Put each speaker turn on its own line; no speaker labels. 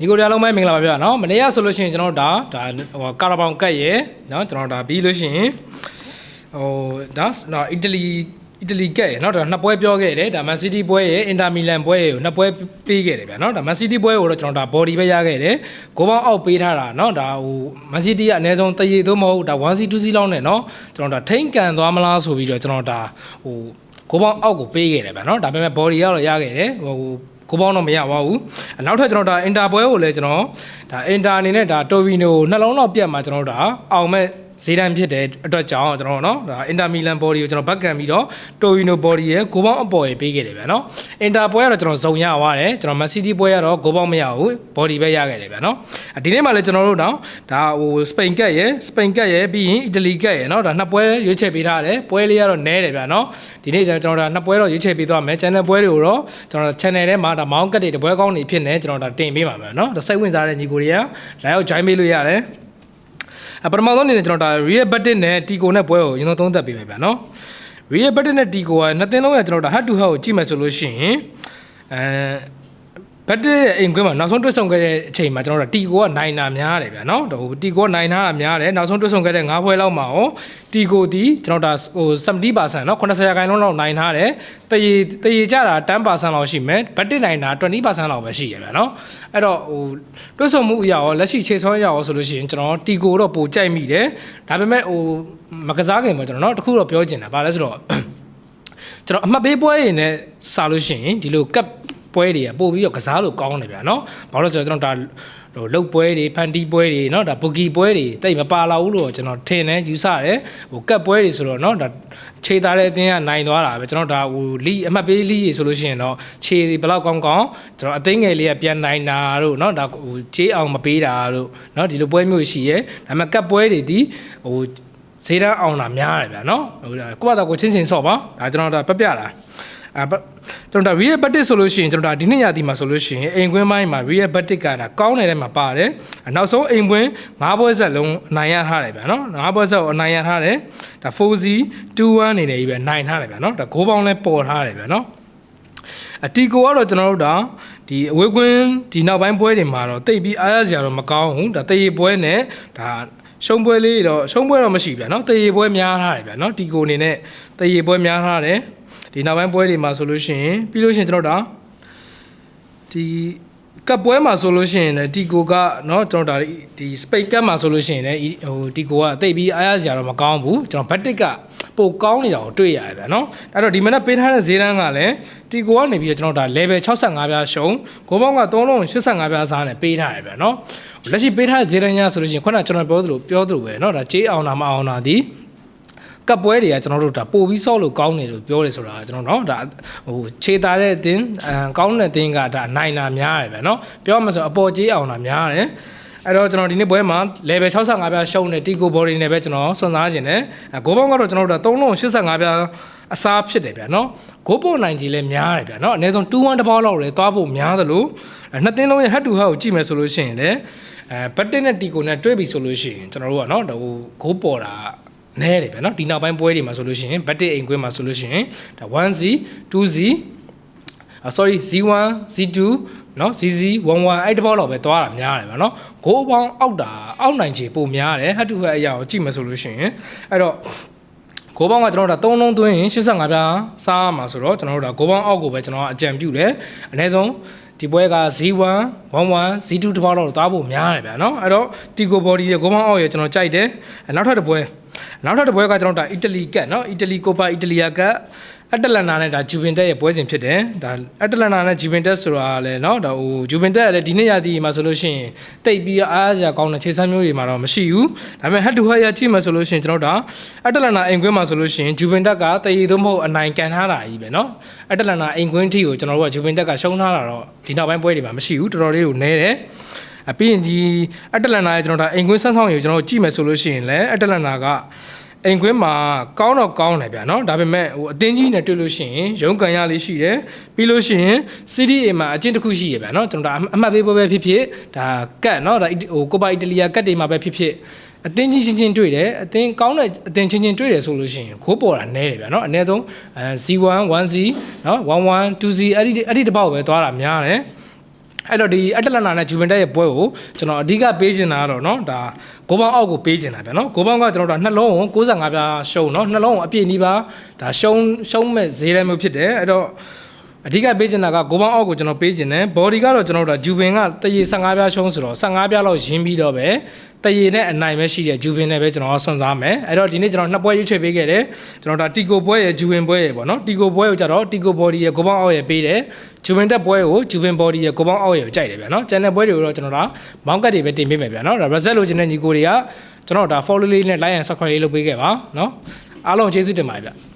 ညီကိုရလုံးမဲမင်္ဂလာပါဗျာနော်မနေ့ကဆိုလို့ရှိရင်ကျွန်တော်ဒါဟိုကာရာဘောင်ကတ်ရယ်နော်ကျွန်တော်ဒါပြီးလို့ရှိရင်ဟိုဒါနော်အီတလီကတ်ရယ်နော်ဒါနှစ်ပွဲပြောခဲ့တယ်ဒါမန်စီးတီးပွဲရယ်အင်တာမီလန်ပွဲရယ်ကိုနှစ်ပွဲပေးခဲ့တယ်ဗျာနော်ဒါမန်စီးတီးပွဲကိုတော့ကျွန်တော်ဒါဘော်ဒီပဲရခဲ့တယ်ဂိုးပေါင်းအောက်ပေးထားတာနော်ဒါဟိုမန်စီးတီးကအနည်းဆုံးတရေသို့မဟုတ်ဒါ 1C 2C လောက်နဲ့နော်ကျွန်တော်ဒါထိန်းကန်သွားမလားဆိုပြီးတော့ကျွန်တော်ဒါဟိုဂိုးပေါင်းအောက်ကိုပေးခဲ့တယ်ဗျာနော်ဒါပေမဲ့ဘော်ဒီကတော့ရခဲ့တယ်ဟိုကိုပေါင်းတော့မရပါဘူးနောက်ထပ်ကျွန်တော်ဒါအင်တာပွဲကိုလည်းကျွန်တော်ဒါအင်တာအနေနဲ့ဒါတိုဗီနိုနှလုံးလောက်ပြတ်မှာကျွန်တော်ဒါအောင်မဲ့ဈေးတန်းဖြစ်တဲ့အတွက်ကြောင့်ကျွန်တော်နော်ဒါအင်တာမီလန်ဘော်ဒီကိုကျွန်တော်ဘက်ကန်ပြီးတော့တိုဗီနိုဘော်ဒီရဲ့ဂိုးပေါင်းအပေါ်ရေးပေးခဲ့တယ်ဗျာနော်အင်တာပွဲကတော့ကျွန်တော်ဇုံရသွားတယ်ကျွန်တော်မန်စီးတီးပွဲကတော့ဂိုးပေါင်းမရဘူးဘော်ဒီပဲရခဲ့တယ်ဗျာနော်ဒီနေ့မှလည်းကျွန်တော်တို့တော့ဒါဟိုစပိန်ကတ်ရဲ့ပြီးရင်အီတလီကတ်ရဲ့နော်ဒါနှစ်ပွဲရွေးချယ်ပေးထားတယ်ပွဲလေးကတော့နဲတယ်ဗျာနော်ဒီနေ့ကျွန်တော်ဒါနှစ်ပွဲတော့ရွေးချယ်ပေးသွားမယ် channel ပွဲတွေကိုတော့ကျွန်တော် channel ထဲမှာဒါမောင်းကတ်တွေတပွဲကောင်းနေဖြစ်နေကျွန်တော်ဒါတင်ပေးပါမယ်နော်ဒါစိတ်ဝင်စားတဲ့ညီကိုတွေက live ကို join ပေးလို့ရတယ်ပထမဆုံးအနေနဲ့ကျွန်တော်ဒါ Real Betis နဲ့ Tico နဲ့ပွဲကိုကျွန်တော်သုံးသပ်ပေးမယ်ဗျာနော် Real Betis နဲ့ Tico ကနှစ်သင်းလုံးကကျွန်တော်ဒါ head to head ကိုကြည့်မယ်ဆိုလို့ရှိရင်ဘတ်တဲ့အိမ်ခွဲမှာနောက်ဆုံးတွက်ဆုံခဲ့တဲ့အချိန်မှာကျွန်တော်တို့တီကိုကနိုင်တာများတယ်ဗျာနော်ဟိုတီကိုကနိုင်ထားတာများတယ်နောက်ဆုံးတွက်ဆုံခဲ့တဲ့9ပွဲလောက်မှာရောတီကိုဒီကျွန်တော်ဒါဟို 70% เนาะ80%လောက်နိုင်ထားတယ်တရေကြတာ10% လောက်ရှိမယ်ဘတ်တစ်နိုင်တာ20% လောက်ပဲရှိရဗျာနော်အဲ့တော့ဟိုတွက်ဆုံမှုအရာရောလက်ရှိခြေဆွမ်းရရောဆိုလို့ရှိရင်ကျွန်တော်တီကိုတော့ပိုကြိုက်မိတယ်ဒါပေမဲ့ဟိုမကစားခင်မှာကျွန်တော်နော်တခုတော့ပြောချင်တာဗာလဲဆိုတော့ကျွန်တော်အမှတ်ပေးပွဲရင်းနဲ့စားလို့ရှိရင်ဒီလိုကပ်ပွဲတွေကပို့ပြီးတော့ကစားလို့ကောင်းတယ်ဗျာနော်ဘာလို့လဲဆိုတော့ကျွန်တော်ဒါဟိုလုတ်ပွဲတွေဖန်တီးပွဲတွေเนาะဒါဘူဂီပွဲတွေတိတ်မပါလာဘူးလို့ကျွန်တော်ထင်တယ်ယူဆတယ်ဟိုကတ်ပွဲတွေဆိုတော့เนาะဒါခြေသားတဲ့အတင်းကနိုင်သွားတာပဲကျွန်တော်ဒါဟိုလီအမှတ်ပေးလီဆိုလို့ရှိရင်တော့ခြေဘယ်လောက်ကောင်းကောင်းကျွန်တော်အသိငယ်လေးကပြန်နိုင်တာတို့เนาะဒါဟိုခြေအောင်မပေးတာတို့เนาะဒီလိုပွဲမျိုးရှိရဲဒါပေမဲ့ကတ်ပွဲတွေဒီဟိုဈေးတန်းအောင်တာများတယ်ဗျာเนาะဟိုကိုယ့်ဘာသာကိုချင်းဆော့ပါဒါကျွန်တော်ဒါပြတာကျွန်တော်ဒါ Real Betis ဆိုလို့ရှိရင်ကျွန်တော်ဒါဒီနှစ်ရာသီမှာဆိုလို့ရှိရင်အိမ်ကွင်းပိုင်းမှာ Real Betis ကဒါကောင်းနေတဲ့မှာပါတယ်နောက်ဆုံးအိမ်ကွင်း9ပွဲဆက်လုံးအနိုင်ရထားတယ်ဗျာနော်9ပွဲဆက်ကိုအနိုင်ရထားတယ်ဒါ 4C 2-1အနေနဲ့ကြီးပဲနိုင်ထားတယ်ဗျာနော်ဒါဂိုးပေါင်းလဲပေါ်ထားတယ်ဗျာနော်အတီကိုကတော့ကျွန်တော်တို့ဒါဒီအဝေးကွင်းဒီနောက်ပိုင်းပွဲတွေမှာတော့တိတ်ပြီးအားရစရာတော့မကောင်းဘူးဒါတရေပွဲနဲ့ဒါရှုံးပွဲလေးတော့ရှုံးပွဲတော့မရှိဗျာနော်တရေပွဲများထားတယ်ဗျာနော်တီကိုအနေနဲ့တရေပွဲများထားတယ်ဒီနောက်ပိုင်းပွဲတွေမှာဆိုလို့ရှိရင်ပြီးလို့ရှိရင်ကျွန်တော်ဒါဒီကပ်ပွဲမှာဆိုလို့ရှိရင်လည်းတီကိုကเนาะကျွန်တော်ဒါဒီစပိတ်ကပ်မှာဆိုလို့ရှိရင်လည်းဟိုတီကိုကတိတ်ပြီးအားရစရာတော့မကောင်းဘူးကျွန်တော်ဘတ်တစ်ကပိုကောင်းနေတာကိုတွေ့ရတယ်ဗျာเนาะအဲ့တော့ဒီမနေ့ပေးထားတဲ့ဈေးတန်းကလည်းတီကိုကနေပြီးတော့ကျွန်တော်ဒါ level 65ပြားရှုံးဂိုးပေါင်းက385ပြားစားနဲ့ပေးထားတယ်ဗျာเนาะလက်ရှိပေးထားတဲ့ဈေးတန်းရဆိုလို့ရှိရင်ခုနကကျွန်တော်ပြောသလိုပဲเนาะဒါကြေးအောင်တာမအောင်တာဒီကပ်ပွဲတွေကကျွန်တော်တို့ဒါပို့ပြီးဆော့လို့ကောင်းတယ်လို့ပြောတယ်ဆိုတာကျွန်တော်เนาะဒါဟိုခြေသားတဲ့အတင်းကောင်းတဲ့အတင်းကဒါနိုင်တာများတယ်ဗျာเนาะပြောမှဆိုအပေါ်ကြီးအောင်တာများတယ်အဲ့တော့ကျွန်တော်ဒီနေ့ပွဲမှာ level 65ပြားရှုံးတဲ့ Tico body နဲ့ပဲကျွန်တော်စွန့်စားခြင်းနဲ့ဂိုးပေါင်းကတော့ကျွန်တော်တို့385ပြားအစားဖြစ်တယ်ဗျာเนาะဂိုးပေါ်နိုင်ကြီးလည်းများတယ်ဗျာเนาะအနည်းဆုံး2-1တစ်ပေါက်လောက်လည်းသွားဖို့များသလိုနှစ်သင်းလုံးရဲ့ head to head ကိုကြည့်မယ်ဆိုလို့ရှိရင်လည်းဘတ်တစ်နဲ့ Tico နဲ့တွဲပြီးဆိုလို့ရှိရင်ကျွန်တော်တို့ကเนาะဟိုဂိုးပေါ်တာနဲတယ်ဗျာနော်ဒီနောက်ပိုင်းပွဲတွေမှာဆိုလို့ရှိရင်ဘတ်တစ်အိမ်ကွင်းမှာဆိုလို့ရှိရင်ဒါ 1C 2C sorry Z1 Z2 နော် ZZ 11အဲ့တဘောတော့ပဲသွားတာများတယ်ဗျာနော်ဂိုးပေါင်းအောက်နိုင်ချေပိုများတယ်ဟတ်တူဟတ်အရာကိုကြည့်မယ်ဆိုလို့ရှိရင်အဲ့တော့ဂိုးပေါင်းကကျွန်တော်တို့3လုံးသွင်းရင်85ပြားစားရမှာဆိုတော့ကျွန်တော်တို့ဒါဂိုးပေါင်းအောက်ကိုပဲကျွန်တော်အကြံပြုတယ်အနည်းဆုံးဒီပွဲက Z1 11 Z2 တဘောတော့သွားဖို့များတယ်ဗျာနော်အဲ့တော့ Tico body ရဲ့ဂိုးပေါင်းအောက်ရဲ့ကျွန်တော်ကြိုက်တယ်နောက်ထပ်တစ်ပွဲကကျွန်တော်ဒါအီတလီကတ်เนาะအီတလီကိုပါအီတလီယာကတ်အတလန်နာနဲ့ဒါဂျူဗင်တက်ရဲ့ပွဲစဉ်ဖြစ်တယ်ဒါအတလန်နာနဲ့ဂျူဗင်တက်ဆိုတာလည်းเนาะဒါဟိုဂျူဗင်တက်ကလည်းဒီနေ့ရာသီမှာဆိုလို့ရှိရင်တိတ်ပြီးအားစရာကောင်းတဲ့ခြေစမ်းမျိုးတွေမှာတော့မရှိဘူးဒါပေမဲ့ head to head ရကြည့်မှဆိုလို့ရှိရင်ကျွန်တော်ဒါအတလန်နာအိမ်ကွင်းမှာဆိုလို့ရှိရင်ဂျူဗင်တက်ကတရေသို့မဟုတ်အနိုင်ကန်ထားတာကြီးပဲเนาะအတလန်နာအိမ်ကွင်းထိကိုကျွန်တော်တို့ကဂျူဗင်တက်ကရှုံးထားတာတော့ဒီနောက်ပိုင်းပွဲတွေမှာမရှိဘူးတော်တော်လေးကိုနဲတယ်အပြင်ဒီအတလန်နာရဲ့ကျွန်တော်ဒါအိမ်ကွင်းဆန်းဆောင်ရေကျွန်တော်ကြည့်မယ်ဆိုလို့ရှိရင်လည်းအတလန်နာကအိမ်ကွင်းမှာကောင်းတော့ကောင်းတယ်ဗျာနော်ဒါပေမဲ့ဟိုအတင်းကြီးနဲ့တွေ့လို့ရှိရင်ရုံးကန်ရလေးရှိတယ်ပြီးလို့ရှိရင် CDA မှာအကျင့်တစ်ခုရှိရဗျာနော်ကျွန်တော်ဒါအမှတ်ပေးပွဲပဲဖြစ်ဖြစ်ဒါကတ်နော်ဒါဟိုကိုပါအီတလီယာကတ်တွေမှာပဲဖြစ်ဖြစ်အတင်းကြီးချင်းတွေ့တယ်အတင်းကောင်းတဲ့အတင်းချင်းတွေ့တယ်ဆိုလို့ရှိရင်ခိုးပေါ်တာနဲတယ်ဗျာနော်အနည်းဆုံးZ1 1C နော်11 2C အဲ့ဒီတစ်ပေါက်ပဲသွားတာများတယ် အဲ့တော့ဒီအတလန်နာနဲ့ဂျူဗင်တက်ရဲ့ပွဲကိုကျွန်တော်အဓိကပေးချင်တာကတော့เนาะဒါကိုပေါင်းအောက်ကိုပေးချင်တာဗျာเนาะကိုပေါင်းကကျွန်တော်တို့နှလုံးကို65ပြားရှုံးเนาะနှလုံးကိုအပြည့်နီးပါဒါရှုံးမဲ့ဈေးလည်းမျိုးဖြစ်တယ်အဲ့တော့အဓိကပေးချင်တာကကိုပေါင်းအောက်ကိုကျွန်တော်ပေးချင်တယ်ဘော်ဒီကတော့ကျွန်တော်တို့ဂျူဗင်ကတရေ15ပြားရှုံးဆိုတော့15ပြားလောက်ရင်းပြီးတော့ပဲတရေနဲ့အနိုင်ပဲရှိတဲ့ဂျူဗင်နဲ့ပဲကျွန်တော်ဆွန်စားမယ်အဲ့တော့ဒီနေ့ကျွန်တော်နှစ်ပွဲရွေးချယ်ပေးခဲ့တယ်ကျွန်တော်ဒါတီကိုပွဲရဲ့ဂျူဗင်ပွဲရဲ့ပေါ့နော်တီကိုပွဲကိုကြတော့တီကိုဘော်ဒီရဲ့ကိုပေါင်းအောက်ရဲ့ပေးတယ်ဂျူဗင်တက်ပွဲကိုဂျူဗင်ဘော်ဒီရဲ့ကိုပေါင်းအောက်ရဲ့ကိုကြိုက်တယ်ဗျာနော်ကျန်တဲ့ပွဲတွေကိုတော့ကျွန်တော်ဒါမောင်းကတ်တွေပဲတင်ပေးမယ်ဗျာနော်ဒါ result လို့ချင်တဲ့ညီကိုတွေကကျွန်တော်ဒါ follow လေးနဲ့ like and subscribe လေးလုပ်ပေးခဲ့ပါနော်အားလုံးကျေးဇူးတင်ပါတယ်ဗျ